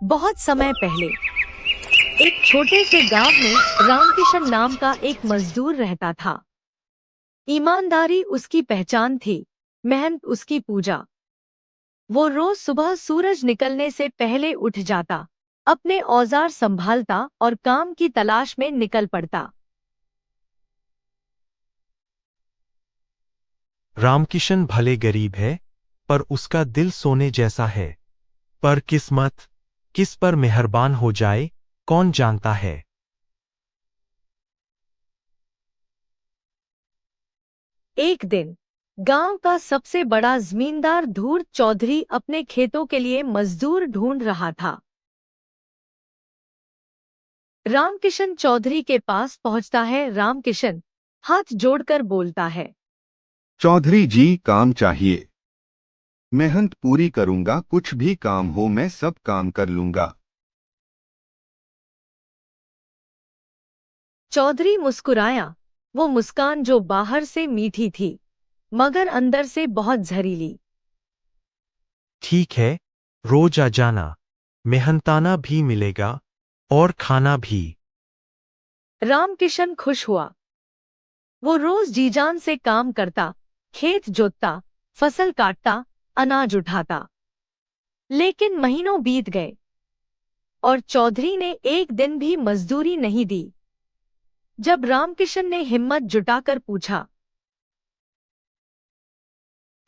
बहुत समय पहले एक छोटे से गांव में रामकिशन नाम का एक मजदूर रहता था। ईमानदारी उसकी पहचान थी, मेहनत उसकी पूजा। वो रोज सुबह सूरज निकलने से पहले उठ जाता, अपने औजार संभालता और काम की तलाश में निकल पड़ता। रामकिशन भले गरीब है, पर उसका दिल सोने जैसा है। पर किस्मत किस पर मेहरबान हो जाए, कौन जानता है। एक दिन गांव का सबसे बड़ा जमींदार धूर्त चौधरी अपने खेतों के लिए मजदूर ढूंढ रहा था। रामकिशन चौधरी के पास पहुंचता है। रामकिशन हाथ जोड़कर बोलता है, चौधरी जी, काम चाहिए। मेहनत पूरी करूंगा, कुछ भी काम हो मैं सब काम कर लूंगा। चौधरी मुस्कुराया। वो मुस्कान जो बाहर से मीठी थी मगर अंदर से बहुत जहरीली। ठीक है, रोज आ जाना, मेहनताना भी मिलेगा और खाना भी। रामकिशन खुश हुआ। वो रोज जी जान से काम करता, खेत जोतता, फसल काटता, अनाज उठाता। लेकिन महीनों बीत गए और चौधरी ने एक दिन भी मजदूरी नहीं दी। जब रामकिशन ने हिम्मत जुटाकर पूछा,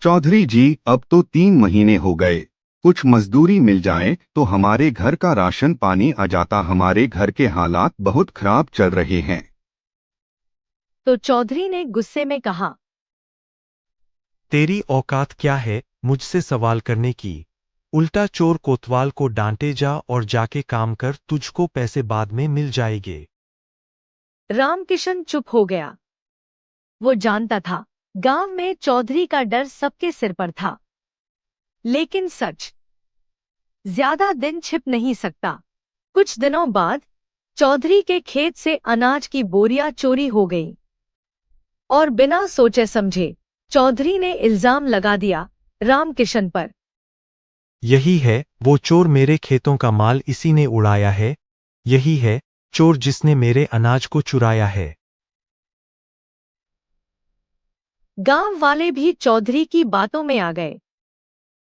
चौधरी जी, अब तो 3 महीने हो गए। कुछ मजदूरी मिल जाए तो हमारे घर का राशन पानी आ जाता। हमारे घर के हालात बहुत खराब चल रहे हैं। तो चौधरी ने गुस्से में कहा, तेरी औकात क्या है मुझसे सवाल करने की। उल्टा चोर कोतवाल को डांटे जा और जाके काम कर, तुझको पैसे बाद में मिल जाएंगे। रामकिशन चुप हो गया। वो जानता था गांव में चौधरी का डर सबके सिर पर था। लेकिन सच ज्यादा दिन छिप नहीं सकता। कुछ दिनों बाद चौधरी के खेत से अनाज की बोरियां चोरी हो गईं और बिना सोचे समझे चौधरी ने इल्जाम लगा दिया रामकिशन पर। यही है वो चोर, मेरे खेतों का माल इसी ने उड़ाया है। यही है चोर जिसने मेरे अनाज को चुराया है। गांव वाले भी चौधरी की बातों में आ गए।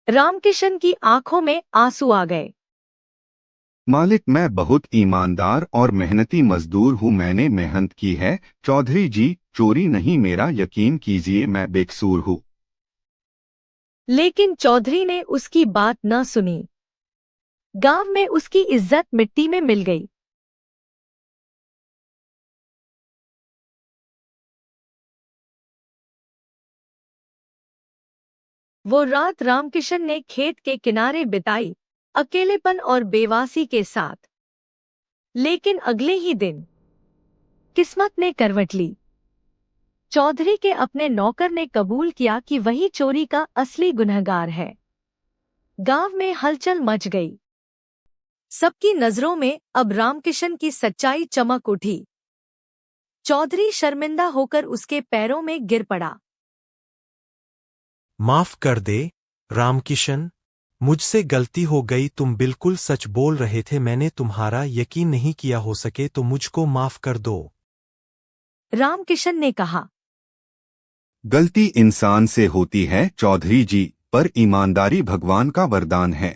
रामकिशन की आंखों में आंसू आ गए। मालिक, मैं बहुत ईमानदार और मेहनती मजदूर हूँ। मैंने मेहनत की है। चौधरी जी, चोरी नहीं, मेरा यकीन कीजिए, मैं बेकसूर हूँ। लेकिन चौधरी ने उसकी बात न सुनी। गांव में उसकी इज्जत मिट्टी में मिल गई। वो रात रामकिशन ने खेत के किनारे बिताई, अकेलेपन और बेवासी के साथ। लेकिन अगले ही दिन किस्मत ने करवट ली। चौधरी के अपने नौकर ने कबूल किया कि वही चोरी का असली गुनहगार है। गांव में हलचल मच गई। सबकी नजरों में अब रामकिशन की सच्चाई चमक उठी। चौधरी शर्मिंदा होकर उसके पैरों में गिर पड़ा। माफ कर दे रामकिशन, मुझसे गलती हो गई। तुम बिल्कुल सच बोल रहे थे, मैंने तुम्हारा यकीन नहीं किया। हो सके तो मुझको माफ कर दो। रामकिशन ने कहा, गलती इंसान से होती है चौधरी जी, पर ईमानदारी भगवान का वरदान है।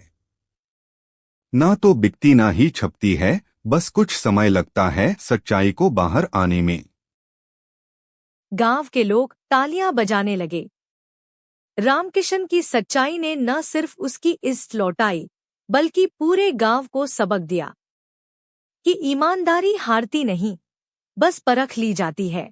ना तो बिकती ना ही छपती है, बस कुछ समय लगता है सच्चाई को बाहर आने में। गांव के लोग तालियां बजाने लगे। रामकिशन की सच्चाई ने न सिर्फ उसकी इज्जत लौटाई बल्कि पूरे गांव को सबक दिया कि ईमानदारी हारती नहीं, बस परख ली जाती है।